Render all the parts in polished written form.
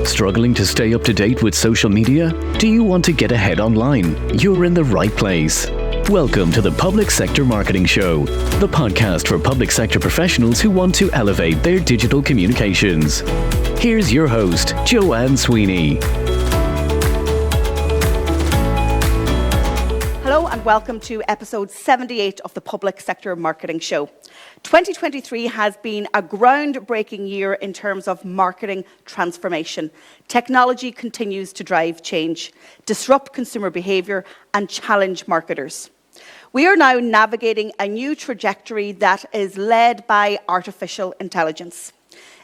Struggling to stay up to date with social media? Do you want to get ahead online? You're in the right place. Welcome to the Public Sector Marketing Show, the podcast for public sector professionals who want to elevate their digital communications. Here's your host, Joanne Sweeney. Hello and welcome to episode 78 of the Public Sector Marketing Show. 2023 has been a groundbreaking year in terms of marketing transformation. Technology continues to drive change, disrupt consumer behaviour and challenge marketers. We are now navigating a new trajectory that is led by artificial intelligence.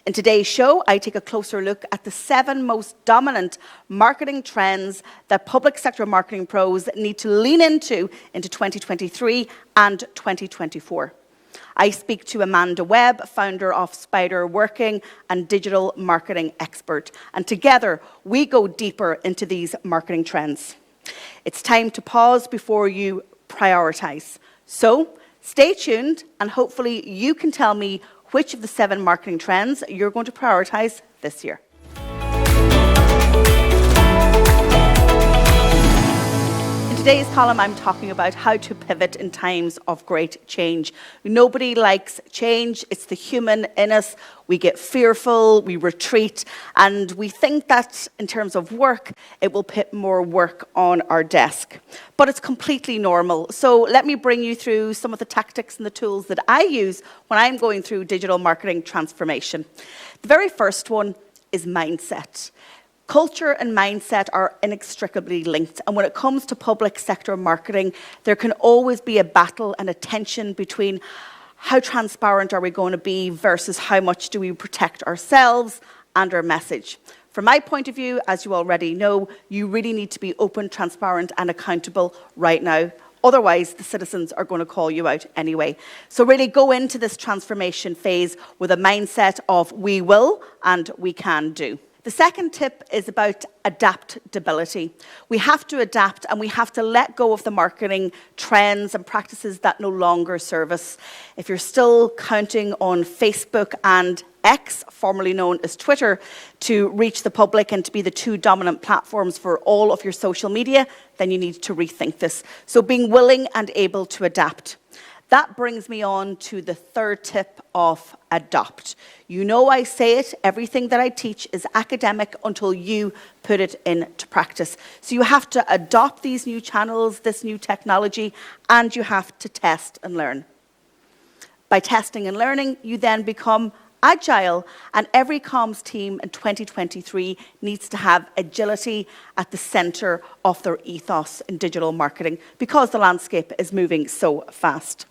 In today's show, I take a closer look at the 7 most dominant marketing trends that public sector marketing pros need to lean into 2023 and 2024. I speak to Amanda Webb, founder of Spiderworking and Digital Marketing Expert, and together we go deeper into these marketing trends. It's time to pause before you prioritize. So stay tuned and hopefully you can tell me which of the 7 marketing trends you're going to prioritize this year. In today's column, I'm talking about how to pivot in times of great change. Nobody likes change. It's the human in us. We get fearful, we retreat, and we think that in terms of work, it will put more work on our desk. But it's completely normal. So let me bring you through some of the tactics and the tools that I use when I'm going through digital marketing transformation. The very first one is mindset. Culture and mindset are inextricably linked, and when it comes to public sector marketing, there can always be a battle and a tension between how transparent are we going to be versus how much do we protect ourselves and our message. From my point of view, as you already know, you really need to be open, transparent and accountable right now. Otherwise, the citizens are going to call you out anyway. So really go into this transformation phase with a mindset of we will and we can do. The second tip is about adaptability. We have to adapt and we have to let go of the marketing trends and practices that no longer serve us. If you're still counting on Facebook and X, formerly known as Twitter, to reach the public and to be the 2 dominant platforms for all of your social media, then you need to rethink this. So being willing and able to adapt. That brings me on to the third tip of adopt. You know I say it, everything that I teach is academic until you put it into practice. So you have to adopt these new channels, this new technology, and you have to test and learn. By testing and learning, you then become agile, and every comms team in 2023 needs to have agility at the center of their ethos in digital marketing because the landscape is moving so fast.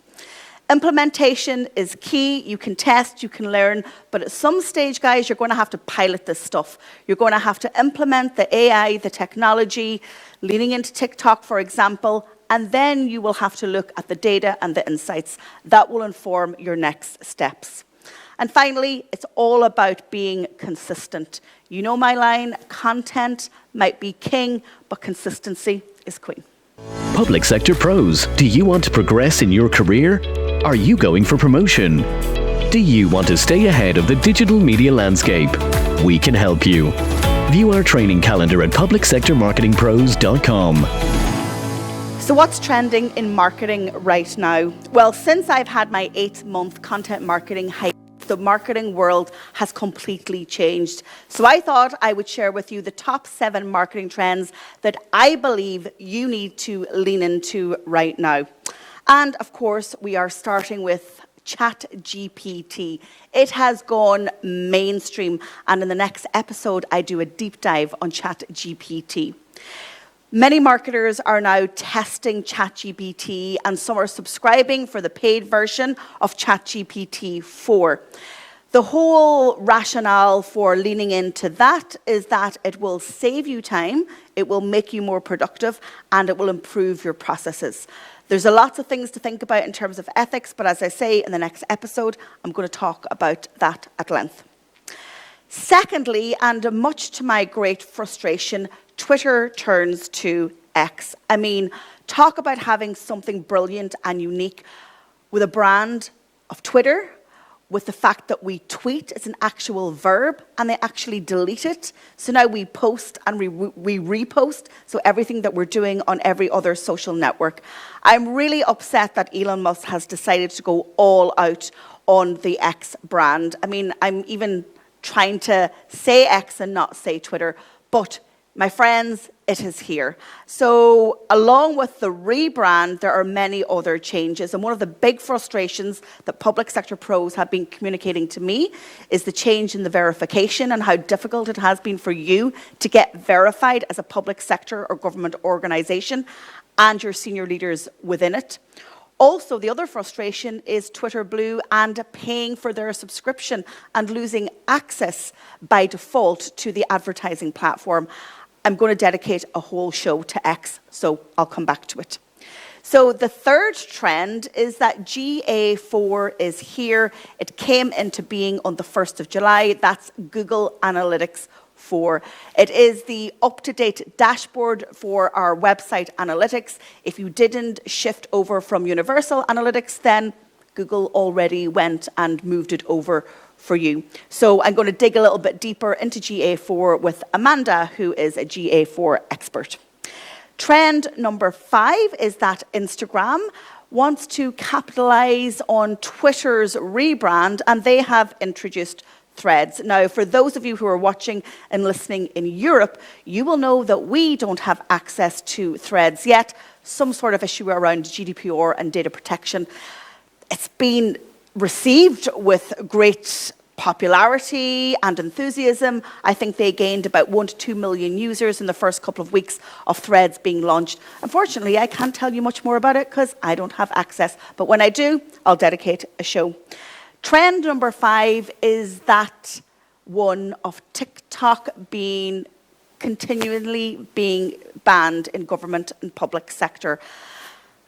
Implementation is key. You can test, you can learn, but at some stage, guys, you're going to have to pilot this stuff. You're going to have to implement the AI, the technology, leaning into TikTok, for example, and then you will have to look at the data and the insights. That will inform your next steps. And finally, it's all about being consistent. You know my line, content might be king, but consistency is queen. Public sector pros, do you want to progress in your career? Are you going for promotion? Do you want to stay ahead of the digital media landscape? We can help you. View our training calendar at publicsectormarketingpros.com. So what's trending in marketing right now? Well, since I've had my 8-month content marketing hype, the marketing world has completely changed. So I thought I would share with you the top 7 marketing trends that I believe you need to lean into right now. And of course, we are starting with ChatGPT. It has gone mainstream, and in the next episode, I do a deep dive on ChatGPT. Many marketers are now testing ChatGPT, and some are subscribing for the paid version of ChatGPT 4. The whole rationale for leaning into that is that it will save you time, it will make you more productive, and it will improve your processes. There's lots of things to think about in terms of ethics, but as I say in the next episode, I'm going to talk about that at length. Secondly, and much to my great frustration, Twitter turns to X. I mean, talk about having something brilliant and unique with a brand of Twitter, with the fact that we tweet, it's an actual verb, and they actually delete it. So now we post and we repost, so everything that we're doing on every other social network. I'm really upset that Elon Musk has decided to go all out on the X brand. I mean, I'm even trying to say X and not say Twitter, but my friends, it is here. So along with the rebrand, there are many other changes. And one of the big frustrations that public sector pros have been communicating to me is the change in the verification and how difficult it has been for you to get verified as a public sector or government organisation and your senior leaders within it. Also, the other frustration is Twitter Blue and paying for their subscription and losing access by default to the advertising platform. I'm going to dedicate a whole show to X, so I'll come back to it. So the third trend is that GA4 is here. It came into being on the 1st of July. That's Google Analytics 4. It is the up-to-date dashboard for our website analytics. If you didn't shift over from Universal Analytics, then Google already went and moved it over for you. So I'm going to dig a little bit deeper into GA4 with Amanda, who is a GA4 expert. Trend number 5 is that Instagram wants to capitalize on Twitter's rebrand, and they have introduced Threads. Now, for those of you who are watching and listening in Europe, you will know that we don't have access to Threads yet, some sort of issue around GDPR and data protection. It's been received with great popularity and enthusiasm. I think they gained about 1 to 2 million users in the first couple of weeks of Threads being launched. Unfortunately, I can't tell you much more about it because I don't have access. But when I do, I'll dedicate a show. Trend number 5 is that one of TikTok continually being banned in government and public sector.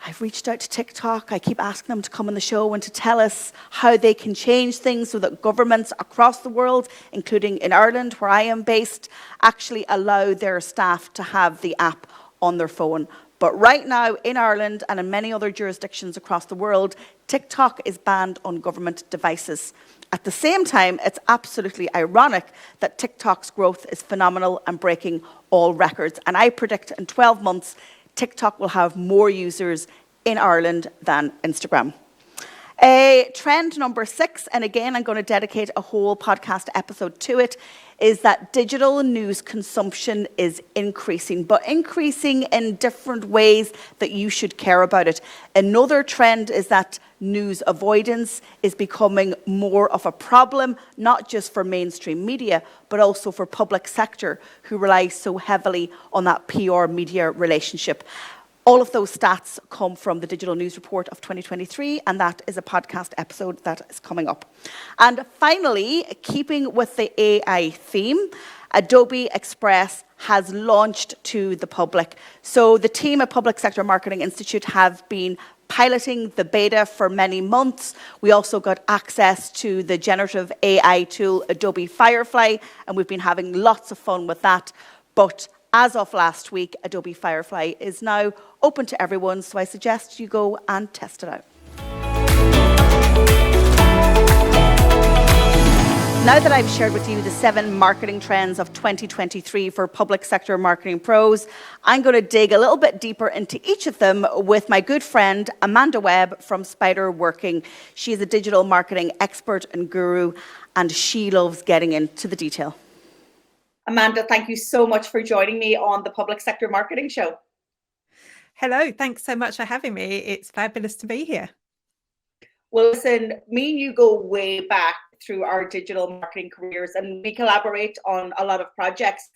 I've reached out to TikTok. I keep asking them to come on the show and to tell us how they can change things so that governments across the world, including in Ireland, where I am based, actually allow their staff to have the app on their phone. But right now, in Ireland and in many other jurisdictions across the world, TikTok is banned on government devices. At the same time, it's absolutely ironic that TikTok's growth is phenomenal and breaking all records. And I predict in 12 months, TikTok will have more users in Ireland than Instagram. Trend number 6, and again, I'm going to dedicate a whole podcast episode to it, is that digital news consumption is increasing, but increasing in different ways that you should care about it. Another trend is that news avoidance is becoming more of a problem, not just for mainstream media, but also for public sector, who rely so heavily on that PR media relationship. All of those stats come from the Digital News Report of 2023, and that is a podcast episode that is coming up. And finally, keeping with the AI theme, Adobe Express has launched to the public. So the team at Public Sector Marketing Institute have been piloting the beta for many months. We also got access to the generative AI tool, Adobe Firefly, and we've been having lots of fun with that. But as of last week, Adobe Firefly is now open to everyone, so I suggest you go and test it out. Now that I've shared with you the 7 marketing trends of 2023 for public sector marketing pros, I'm going to dig a little bit deeper into each of them with my good friend, Amanda Webb from Spiderworking. She is a digital marketing expert and guru, and she loves getting into the detail. Amanda, thank you so much for joining me on the Public Sector Marketing Show. Hello, thanks so much for having me. It's fabulous to be here. Well, listen, me and you go way back through our digital marketing careers, and we collaborate on a lot of projects.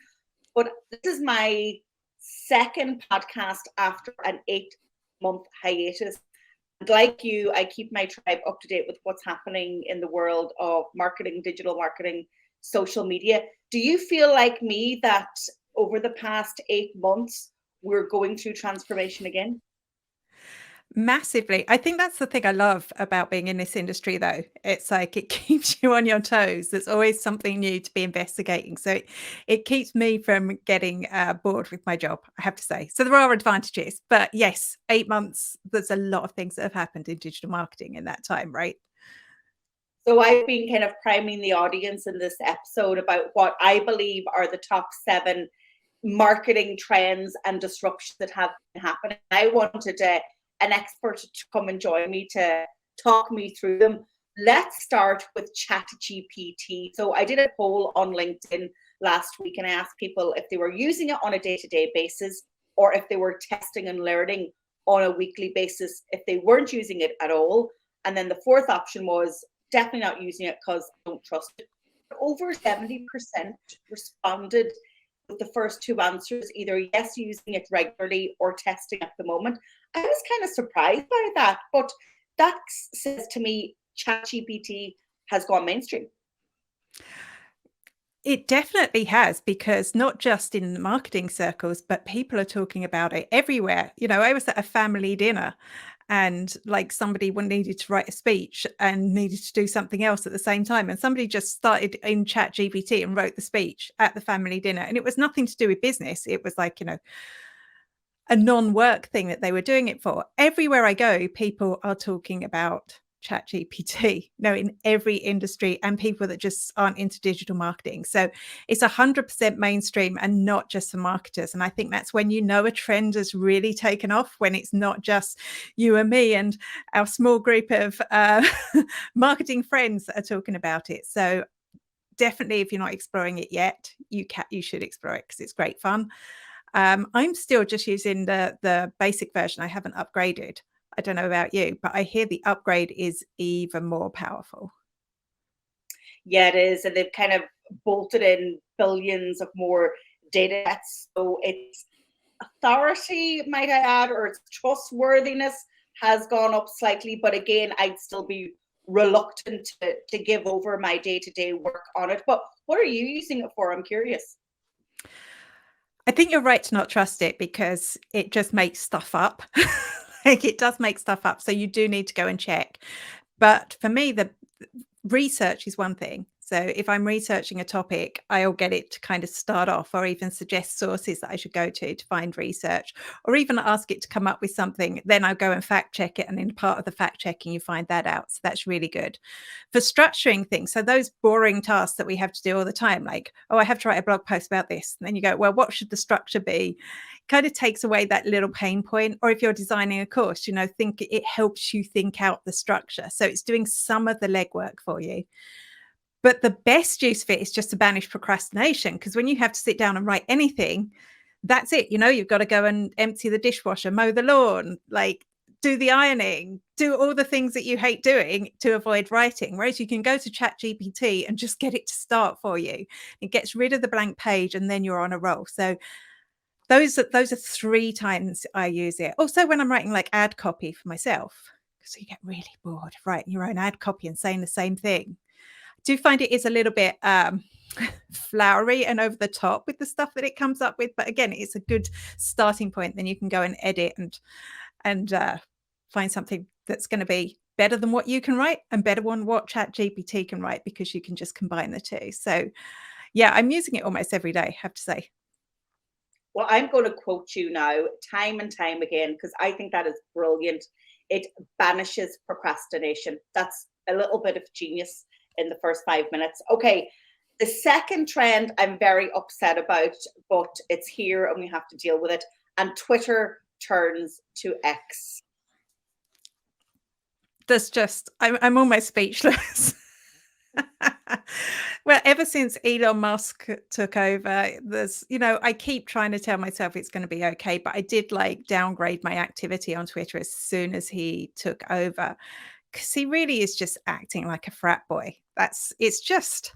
But this is my second podcast after an 8-month hiatus. And like you, I keep my tribe up to date with what's happening in the world of marketing, digital marketing, social media. Do you feel like me that over the past 8 months, we're going through transformation again? Massively. I think that's the thing I love about being in this industry, though. It's like it keeps you on your toes. There's always something new to be investigating. So it keeps me from getting bored with my job, I have to say. So there are advantages. But yes, 8 months, there's a lot of things that have happened in digital marketing in that time, right? So I've been kind of priming the audience in this episode about what I believe are the top 7 marketing trends and disruptions that have been happening. I wanted an expert to come and join me to talk me through them. Let's start with ChatGPT. So I did a poll on LinkedIn last week and I asked people if they were using it on a day-to-day basis or if they were testing and learning on a weekly basis, if they weren't using it at all. And then the fourth option was definitely not using it because I don't trust it. Over 70% responded with the first 2 answers, either yes, using it regularly or testing at the moment. I was kind of surprised by that, but that says to me ChatGPT has gone mainstream. It definitely has, because not just in the marketing circles, but people are talking about it everywhere. I was at a family dinner and like somebody needed to write a speech and needed to do something else at the same time. And somebody just started in ChatGPT and wrote the speech at the family dinner. And it was nothing to do with business. It was like, a non-work thing that they were doing it for. Everywhere I go, people are talking about ChatGPT, in every industry, and people that just aren't into digital marketing. So it's 100% mainstream and not just for marketers. And I think that's when a trend has really taken off, when it's not just you and me and our small group of marketing friends that are talking about it. So definitely, if you're not exploring it yet, you should explore it because it's great fun. I'm still just using the basic version. I haven't upgraded. I don't know about you, but I hear the upgrade is even more powerful. Yeah, it is. And they've kind of bolted in billions of more data sets. So its authority, might I add, or its trustworthiness has gone up slightly. But again, I'd still be reluctant to give over my day-to-day work on it. But what are you using it for? I'm curious. I think you're right to not trust it because it just makes stuff up. Like it does make stuff up. So you do need to go and check. But for me, the research is one thing. So if I'm researching a topic, I'll get it to kind of start off or even suggest sources that I should go to find research, or even ask it to come up with something. Then I'll go and fact check it. And in part of the fact checking, you find that out. So that's really good. For structuring things, so those boring tasks that we have to do all the time, like, I have to write a blog post about this. And then you go, well, what should the structure be? Kind of takes away that little pain point. Or if you're designing a course, think it helps you think out the structure. So it's doing some of the legwork for you. But the best use of it is just to banish procrastination, because when you have to sit down and write anything, that's it. You've got to go and empty the dishwasher, mow the lawn, like do the ironing, do all the things that you hate doing to avoid writing. Whereas you can go to ChatGPT and just get it to start for you. It gets rid of the blank page and then you're on a roll. So those are 3 times I use it. Also, when I'm writing like ad copy for myself, because you get really bored of writing your own ad copy and saying the same thing. I do find it is a little bit flowery and over the top with the stuff that it comes up with. But again, it's a good starting point. Then you can go and edit and find something that's going to be better than what you can write and better than what ChatGPT can write, because you can just combine the two. So yeah, I'm using it almost every day, I have to say. Well, I'm going to quote you now time and time again, because I think that is brilliant. It banishes procrastination. That's a little bit of genius in the first 5 minutes. Okay, the second trend I'm very upset about, but it's here and we have to deal with it. And Twitter turns to X. That's just, I'm almost speechless. Well, ever since Elon Musk took over, there's, I keep trying to tell myself it's going to be okay, but I did downgrade my activity on Twitter as soon as he took over, because he really is just acting like a frat boy. It's just,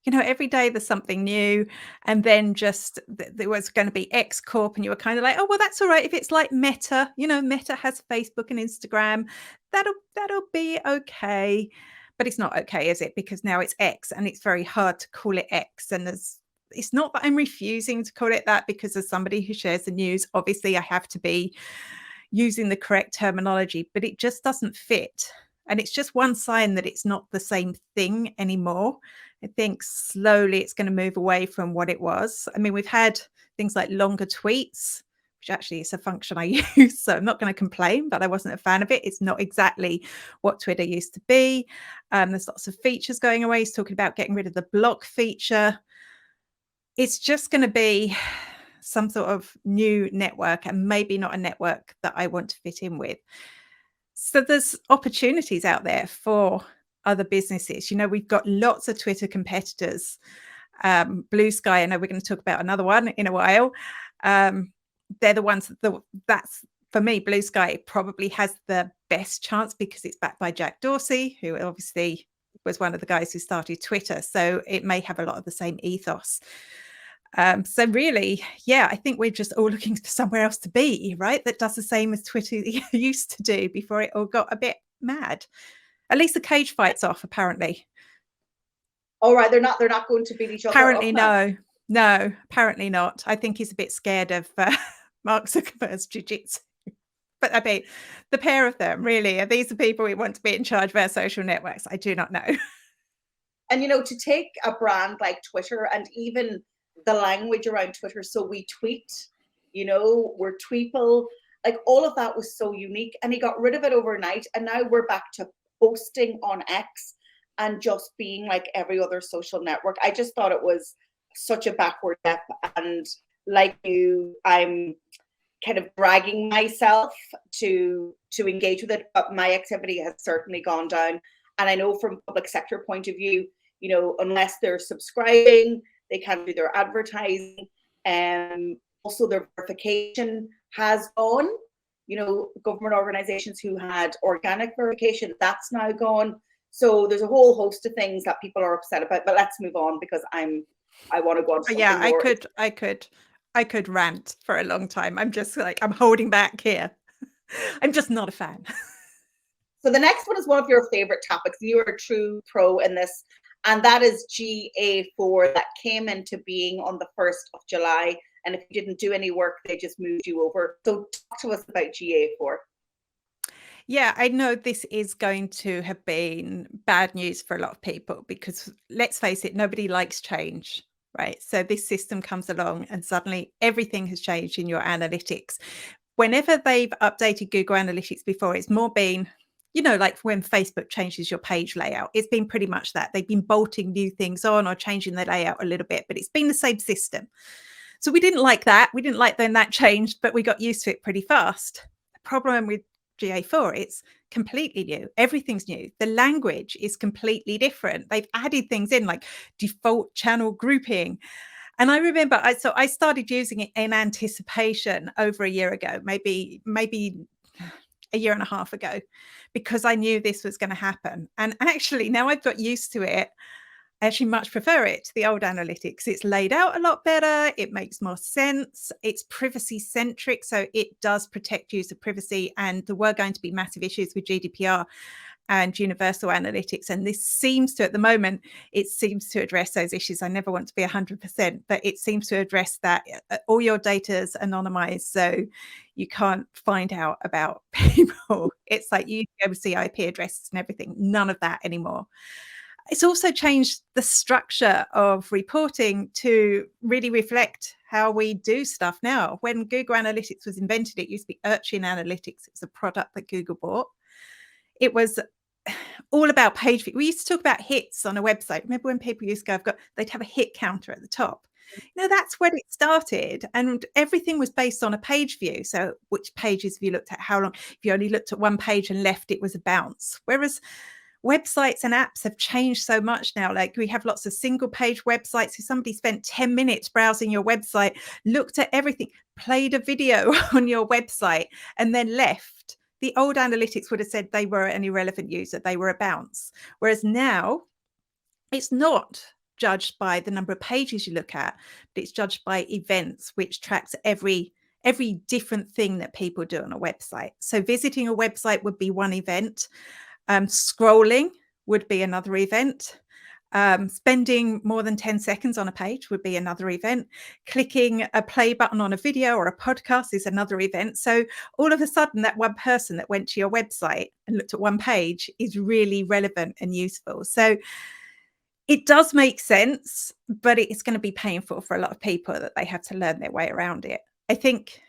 every day there's something new, and then just there was going to be X Corp, and you were kind of like, oh, well, that's all right. If it's like Meta, Meta has Facebook and Instagram, that'll be okay. But it's not okay, is it? Because now it's X, and it's very hard to call it X. And it's not that I'm refusing to call it that, because as somebody who shares the news, obviously I have to be using the correct terminology, but it just doesn't fit. And it's just one sign that it's not the same thing anymore. I think slowly it's going to move away from what it was. I mean, we've had things like longer tweets, which actually is a function I use. So I'm not going to complain, but I wasn't a fan of it. It's not exactly what Twitter used to be. There's lots of features going away. He's talking about getting rid of the block feature. It's just going to be some sort of new network, and maybe not a network that I want to fit in with. So there's opportunities out there for other businesses. We've got lots of Twitter competitors. Blue Sky, I know we're going to talk about another one in a while. They're the ones that's for me, Blue Sky probably has the best chance because it's backed by Jack Dorsey, who obviously was one of the guys who started Twitter. So it may have a lot of the same ethos. So really, yeah, I think we're just all looking for somewhere else to be, right? That does the same as Twitter used to do before it all got a bit mad. At least the cage fight's off, apparently. All right, they're not going to beat each other Apparently, up no, apparently not. I think he's a bit scared of Mark Zuckerberg's jiu-jitsu. But I mean, the pair of them, really, are these the people we want to be in charge of our social networks? I do not know. And, to take a brand like Twitter and even the language around Twitter, so we tweet, we're tweeple, like all of that was so unique. And he got rid of it overnight. And now we're back to posting on X and just being like every other social network. I just thought it was such a backward step. And like you, I'm kind of dragging myself to engage with it, but my activity has certainly gone down. And I know from public sector point of view, unless they're subscribing, they can't do their advertising. Also their verification has gone. Government organizations who had organic verification, that's now gone. So there's a whole host of things that people are upset about, but let's move on because I want to go on to something more. I could rant for a long time. I'm just like, I'm holding back here. I'm just not a fan. So the next one is one of your favorite topics. You are a true pro in this, and that is GA4 that came into being on the 1st of July. And if you didn't do any work, they just moved you over. So talk to us about GA4. Yeah, I know this is going to have been bad news for a lot of people because let's face it, nobody likes change, right? So this system comes along and suddenly everything has changed in your analytics. Whenever they've updated Google Analytics before, it's more been, like when Facebook changes your page layout, it's been pretty much that. They've been bolting new things on or changing the layout a little bit, but it's been the same system. So we didn't like that. We didn't like when that changed, but we got used to it pretty fast. The problem with GA4, it's completely new. Everything's new. The language is completely different. They've added things in like default channel grouping. And I remember, I started using it in anticipation over a year ago, maybe a year and a half ago, because I knew this was going to happen. And actually, now I've got used to it. I actually much prefer it to the old analytics. It's laid out a lot better. It makes more sense. It's privacy centric. So it does protect user privacy. And there were going to be massive issues with GDPR and universal analytics. And this seems to, at the moment, it seems to address those issues. I never want to be 100%, but it seems to address that. All your data is anonymized. So you can't find out about people. It's like you go see IP addresses and everything. None of that anymore. It's also changed the structure of reporting to really reflect how we do stuff now. When Google Analytics was invented, it used to be Urchin Analytics. It was a product that Google bought. It was all about page view. We used to talk about hits on a website. Remember when people used to go, they'd have a hit counter at the top. That's when it started. And everything was based on a page view. So which pages have you looked at? How long? If you only looked at one page and left, it was a bounce. Whereas websites and apps have changed so much now. Like we have lots of single page websites. If somebody spent 10 minutes browsing your website, looked at everything, played a video on your website and then left, the old analytics would have said they were an irrelevant user. They were a bounce. Whereas now it's not judged by the number of pages you look at, but it's judged by events, which tracks every different thing that people do on a website. So visiting a website would be one event. Scrolling would be another event. Spending more than 10 seconds on a page would be another event. Clicking a play button on a video or a podcast is another event. So all of a sudden, that one person that went to your website and looked at one page is really relevant and useful. So it does make sense, but it's going to be painful for a lot of people that they have to learn their way around it. I think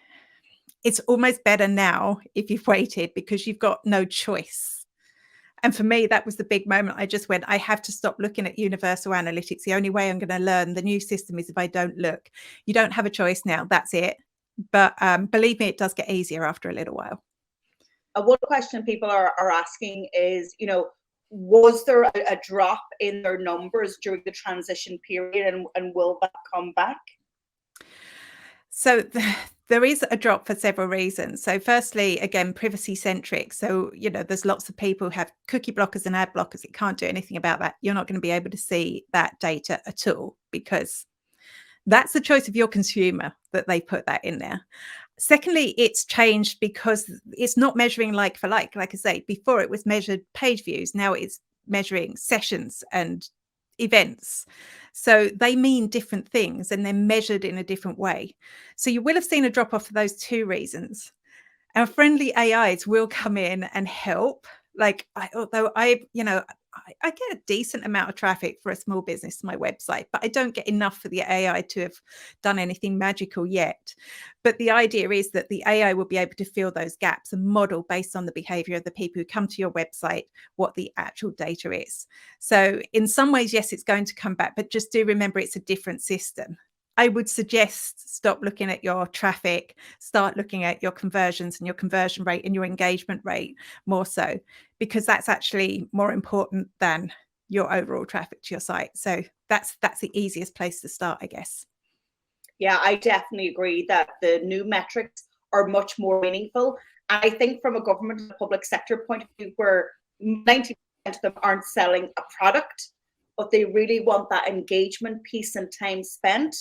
it's almost better now if you've waited, because you've got no choice. And for me, that was the big moment. I just went, I have to stop looking at universal analytics. The only way I'm going to learn the new system is if I don't look. You don't have a choice now. That's it. But believe me, it does get easier after a little while. One question people are asking is, was there a drop in their numbers during the transition period, and will that come back? So there is a drop for several reasons. So firstly, again, privacy centric. So, there's lots of people who have cookie blockers and ad blockers. It can't do anything about that. You're not going to be able to see that data at all, because that's the choice of your consumer that they put that in there. Secondly, it's changed because it's not measuring like for like. Like I say, before it was measured page views. Now it's measuring sessions and events. So they mean different things and they're measured in a different way. So you will have seen a drop off for those two reasons. Our friendly AIs will come in and help. Although I get a decent amount of traffic for a small business to my website, but I don't get enough for the AI to have done anything magical yet. But the idea is that the AI will be able to fill those gaps and model based on the behavior of the people who come to your website, what the actual data is. So in some ways, yes, it's going to come back, but just do remember it's a different system. I would suggest stop looking at your traffic, start looking at your conversions and your conversion rate and your engagement rate more so, because that's actually more important than your overall traffic to your site. So that's the easiest place to start, I guess. Yeah, I definitely agree that the new metrics are much more meaningful. And I think from a government and public sector point of view, where 90% of them aren't selling a product, but they really want that engagement piece and time spent.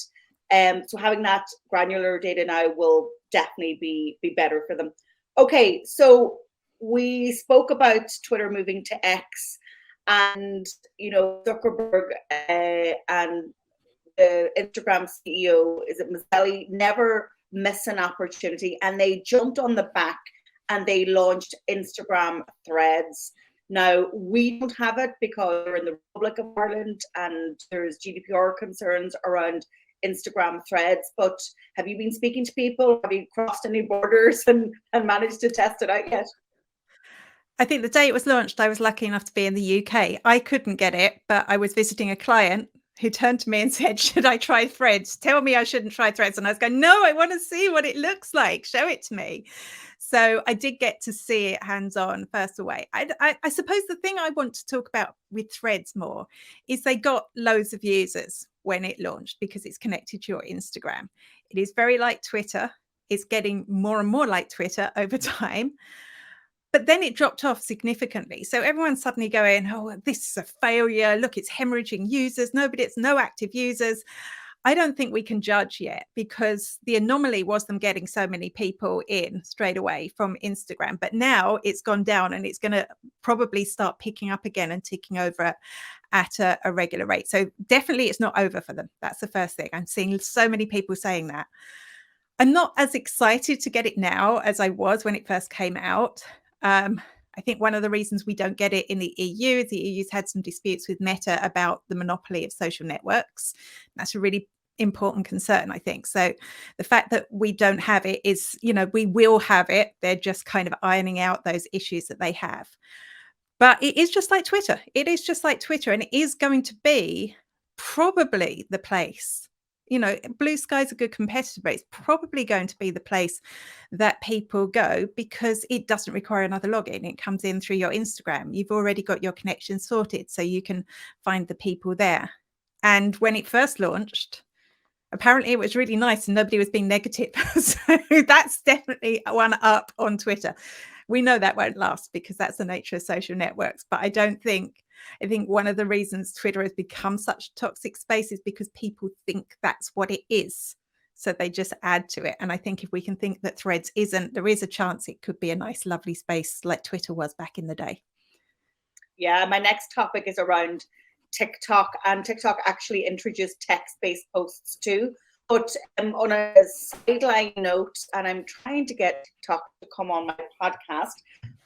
So having that granular data now will definitely be better for them. Okay, so we spoke about Twitter moving to X, and Zuckerberg and the Instagram CEO, is it Mazzelli, never miss an opportunity, and they jumped on the back and they launched Instagram Threads. Now, we don't have it because we're in the Republic of Ireland and there's GDPR concerns around Instagram Threads, but have you been speaking to people? Have you crossed any borders and managed to test it out yet? I think the day it was launched, I was lucky enough to be in the UK. I couldn't get it, but I was visiting a client who turned to me and said, should I try Threads? Tell me I shouldn't try Threads. And I was going, no, I want to see what it looks like. Show it to me. So I did get to see it hands-on first away. I suppose the thing I want to talk about with Threads more is they got loads of users when it launched because it's connected to your Instagram. It is very like Twitter. It's getting more and more like Twitter over time. But then it dropped off significantly. So everyone's suddenly going, oh, this is a failure. Look, it's hemorrhaging users. It's no active users. I don't think we can judge yet, because the anomaly was them getting so many people in straight away from Instagram. But now it's gone down and it's going to probably start picking up again and ticking over at a regular rate. So definitely it's not over for them. That's the first thing. I'm seeing so many people saying that. I'm not as excited to get it now as I was when it first came out. I think one of the reasons we don't get it in the EU is the EU's had some disputes with Meta about the monopoly of social networks. That's a really important concern, I think. So the fact that we don't have it is, we will have it. They're just kind of ironing out those issues that they have. But it is just like Twitter. It is just like Twitter, and it is going to be probably the place. Blue Sky's a good competitor, but it's probably going to be the place that people go because it doesn't require another login. It comes in through your Instagram. You've already got your connection sorted, so you can find the people there. And when it first launched, apparently it was really nice and nobody was being negative. So that's definitely one up on Twitter. We know that won't last because that's the nature of social networks. But I think one of the reasons Twitter has become such a toxic space is because people think that's what it is. So they just add to it. And I think if we can think that Threads isn't, there is a chance it could be a nice, lovely space like Twitter was back in the day. Yeah, my next topic is around TikTok, and TikTok actually introduced text-based posts too. But on a sideline note, and I'm trying to get TikTok to come on my podcast,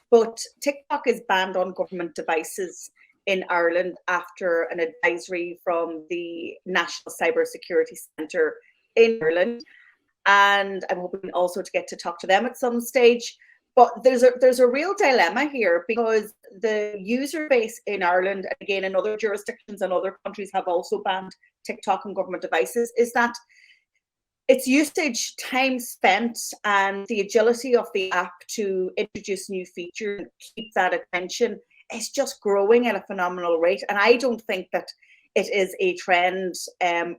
but TikTok is banned on government devices in Ireland after an advisory from the National Cybersecurity Centre in Ireland. and I'm hoping also to get to talk to them at some stage. But there's a real dilemma here, because the user base in Ireland, and again in other jurisdictions and other countries have also banned TikTok on government devices, is that its usage, time spent, and the agility of the app to introduce new features and keep that attention is just growing at a phenomenal rate. And I don't think that it is a trend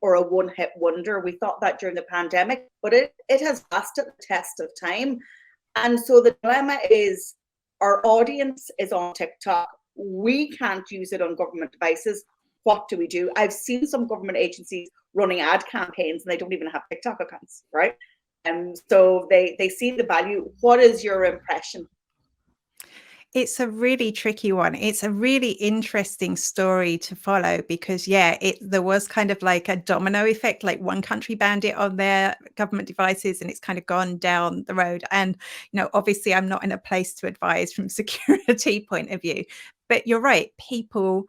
or a one-hit wonder. We thought that during the pandemic, but it has lasted the test of time. And so the dilemma is, our audience is on TikTok. We can't use it on government devices. What do we do? I've seen some government agencies running ad campaigns and they don't even have TikTok accounts, right? And so they see the value. What is your impression? It's a really tricky one. It's a really interesting story to follow because, yeah, there was kind of like a domino effect, like one country banned it on their government devices and it's kind of gone down the road. And, obviously I'm not in a place to advise from security point of view, but you're right. People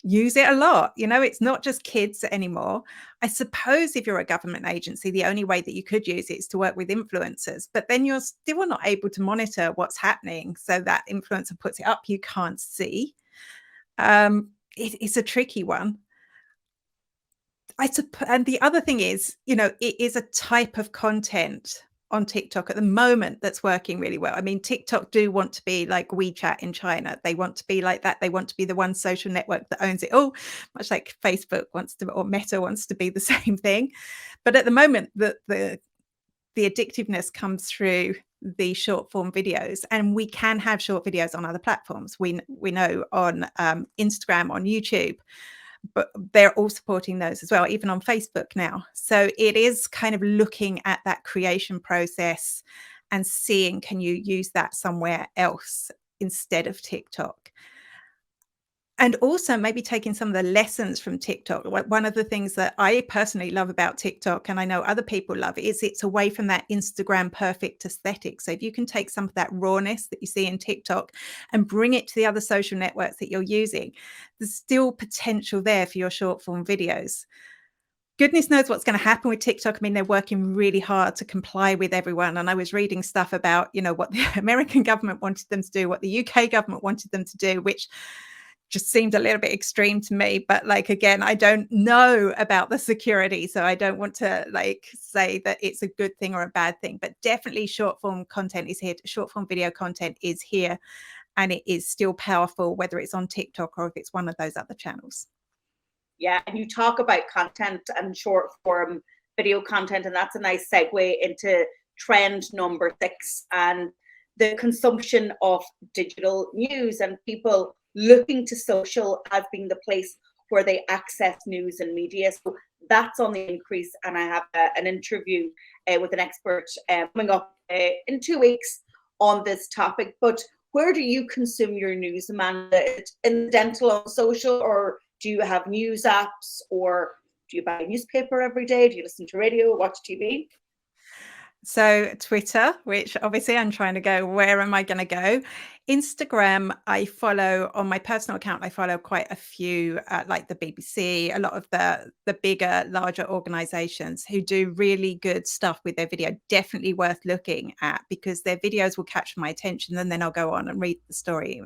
use it a lot. It's not just kids anymore. I suppose if you're a government agency, the only way that you could use it is to work with influencers, but then you're still not able to monitor what's happening. So that influencer puts it up, you can't see. It's a tricky one. And the other thing is, it is a type of content on TikTok at the moment that's working really well. I mean, TikTok do want to be like WeChat in China. They want to be like that. They want to be the one social network that owns it all, much like Facebook wants to, or Meta wants to be the same thing. But at the moment, the addictiveness comes through the short form videos, and we can have short videos on other platforms. We know on Instagram, on YouTube, but they're all supporting those as well, even on Facebook now. So it is kind of looking at that creation process and seeing, can you use that somewhere else instead of TikTok? And also maybe taking some of the lessons from TikTok. One of the things that I personally love about TikTok, and I know other people love, is it's away from that Instagram perfect aesthetic. So if you can take some of that rawness that you see in TikTok and bring it to the other social networks that you're using, there's still potential there for your short form videos. Goodness knows what's going to happen with TikTok. I mean, they're working really hard to comply with everyone. And I was reading stuff about, what the American government wanted them to do, what the UK government wanted them to do, which just seemed a little bit extreme to me. But again, I don't know about the security, so I don't want to say that it's a good thing or a bad thing, but definitely short form content is here. Short form video content is here, and it is still powerful, whether it's on TikTok or if it's one of those other channels. Yeah, and you talk about content and short form video content, and that's a nice segue into trend number 6 and the consumption of digital news and people looking to social as being the place where they access news and media. So that's on the increase, and I have an interview with an expert coming up in 2 weeks on this topic. But where do you consume your news, Amanda? Incidental on social, or do you have news apps, or do you buy a newspaper every day? Do you listen to radio, watch TV? So Twitter, which obviously I'm trying to go, where am I going to go? Instagram, I follow on my personal account. I follow quite a few, like the BBC, a lot of the bigger, larger organizations who do really good stuff with their video. Definitely worth looking at, because their videos will capture my attention, and then I'll go on and read the story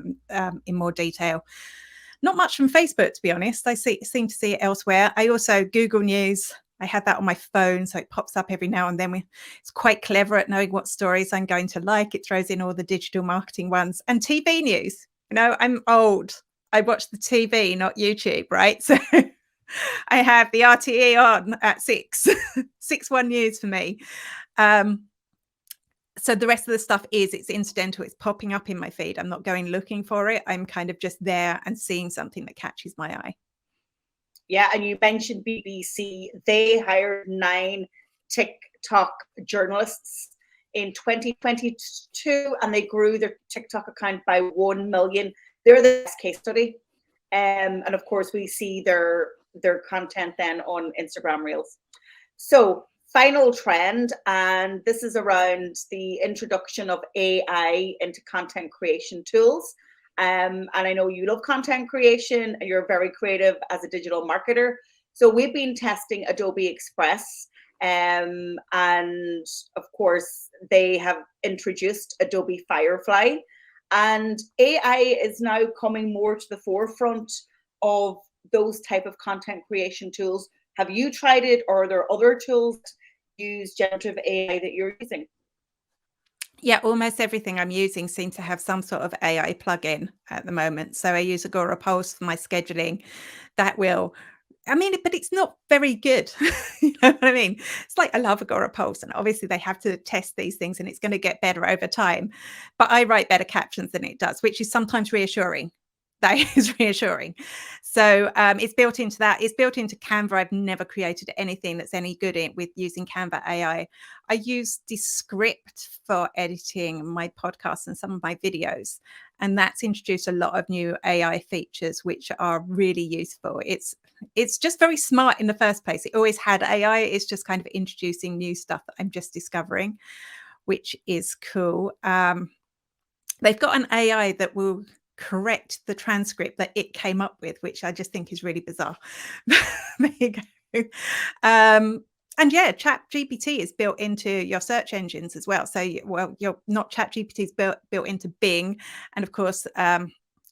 in more detail. Not much from Facebook, to be honest. I seem to see it elsewhere. I also Google News. I have that on my phone, so it pops up every now and then. It's quite clever at knowing what stories I'm going to like. It throws in all the digital marketing ones. And TV news. I'm old. I watch the TV, not YouTube, right? So I have the RTE on at 6. 6-1 news for me. So the rest of the stuff it's incidental. It's popping up in my feed. I'm not going looking for it. I'm kind of just there and seeing something that catches my eye. Yeah, and you mentioned BBC. They hired 9 TikTok journalists in 2022, and they grew their TikTok account by 1 million. They're the best case study. And of course, we see their content then on Instagram Reels. So final trend, and this is around the introduction of AI into content creation tools. And I know you love content creation, and you're very creative as a digital marketer. So we've been testing Adobe Express And of course, they have introduced Adobe Firefly. And AI is now coming more to the forefront of those type of content creation tools. Have you tried it, or are there other tools that use generative AI that you're using? Yeah, almost everything I'm using seems to have some sort of AI plugin at the moment. So I use Agora Pulse for my scheduling. That will, but it's not very good. You know what I mean? It's like, I love Agora Pulse, and obviously they have to test these things and it's going to get better over time. But I write better captions than it does, which is sometimes reassuring. That is reassuring. So it's built into that. It's built into Canva. I've never created anything that's any good with using Canva AI. I use Descript for editing my podcasts and some of my videos. And that's introduced a lot of new AI features, which are really useful. It's just very smart in the first place. It always had AI. It's just kind of introducing new stuff that I'm just discovering, which is cool. They've got an AI that will correct the transcript that it came up with, which I just think is really bizarre. There you go. And yeah, Chat GPT is built into your search engines as well. So, you're not Chat GPT is built into Bing, and of course,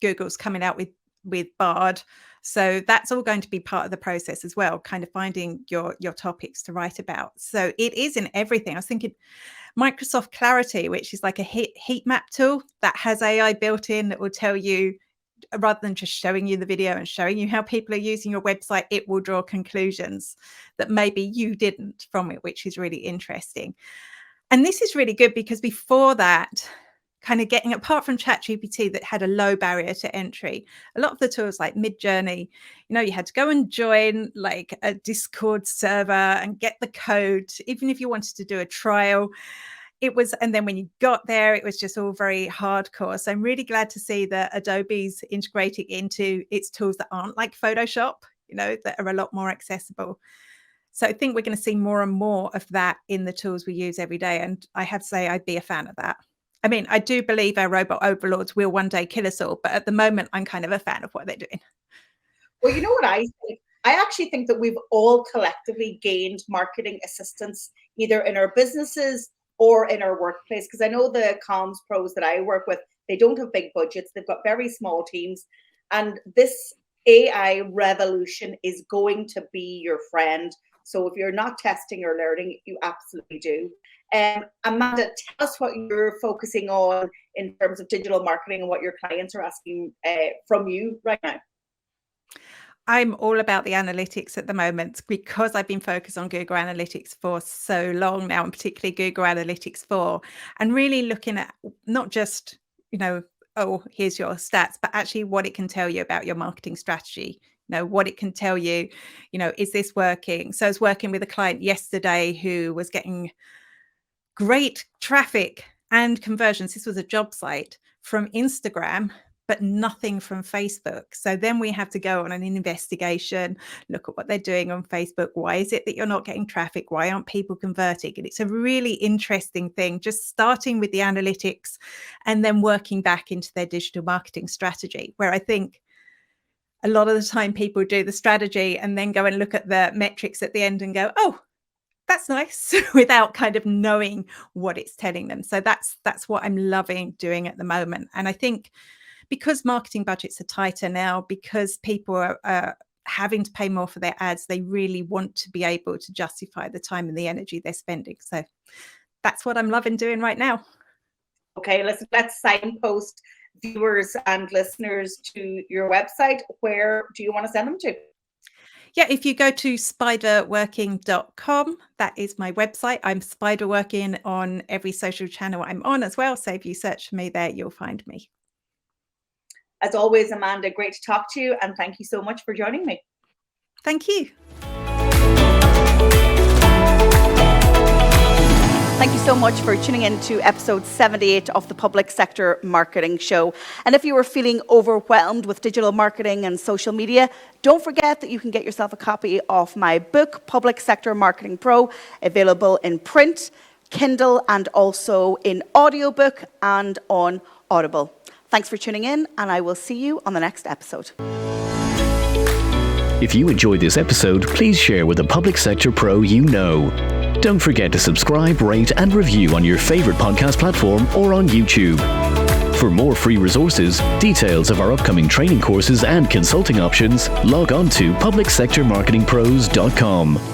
Google's coming out with Bard. So that's all going to be part of the process as well, kind of finding your topics to write about. So it is in everything. I was thinking Microsoft Clarity, which is like a heat map tool that has AI built in that will tell you, rather than just showing you the video and showing you how people are using your website, it will draw conclusions that maybe you didn't from it, which is really interesting. And this is really good because before that, kind of getting, apart from ChatGPT that had a low barrier to entry, a lot of the tools like Midjourney, you had to go and join like a Discord server and get the code, even if you wanted to do a trial. And then when you got there, it was just all very hardcore. So I'm really glad to see that Adobe's integrating into its tools that aren't like Photoshop, that are a lot more accessible. So I think we're going to see more and more of that in the tools we use every day. And I have to say, I'd be a fan of that. I do believe our robot overlords will one day kill us all, but at the moment, I'm kind of a fan of what they're doing. Well, you know what I think? I actually think that we've all collectively gained marketing assistance, either in our businesses or in our workplace. Because I know the comms pros that I work with, they don't have big budgets. They've got very small teams. And this AI revolution is going to be your friend. So if you're not testing or learning, you absolutely do. Amanda, tell us what you're focusing on in terms of digital marketing and what your clients are asking from you right now. I'm all about the analytics at the moment because I've been focused on Google Analytics for so long now, and particularly Google Analytics 4, and really looking at not just, oh, here's your stats, but actually what it can tell you about your marketing strategy. What it can tell you, is this working? So I was working with a client yesterday who was getting great traffic and conversions. This was a job site from Instagram, but nothing from Facebook. So then we have to go on an investigation, look at what they're doing on Facebook. Why is it that you're not getting traffic? Why aren't people converting? And it's a really interesting thing, just starting with the analytics and then working back into their digital marketing strategy, where I think a lot of the time people do the strategy and then go and look at the metrics at the end and go, oh, that's nice, without kind of knowing what it's telling them. So that's what I'm loving doing at the moment. And I think because marketing budgets are tighter now, because people are having to pay more for their ads, they really want to be able to justify the time and the energy they're spending. So that's what I'm loving doing right now. Okay, let's signpost viewers and listeners to your website. Where do you want to send them to? Yeah, if you go to spiderworking.com, that is my website. I'm Spiderworking on every social channel I'm on as well. So if you search for me there, you'll find me. As always, Amanda, great to talk to you. And thank you so much for joining me. Thank you. Thank you so much for tuning in to episode 78 of the Public Sector Marketing Show. And if you are feeling overwhelmed with digital marketing and social media, don't forget that you can get yourself a copy of my book, Public Sector Marketing Pro, available in print, Kindle, and also in audiobook and on Audible. Thanks for tuning in, and I will see you on the next episode. If you enjoyed this episode, please share with a public sector pro you know. Don't forget to subscribe, rate, and review on your favorite podcast platform or on YouTube. For more free resources, details of our upcoming training courses and consulting options, log on to publicsectormarketingpros.com.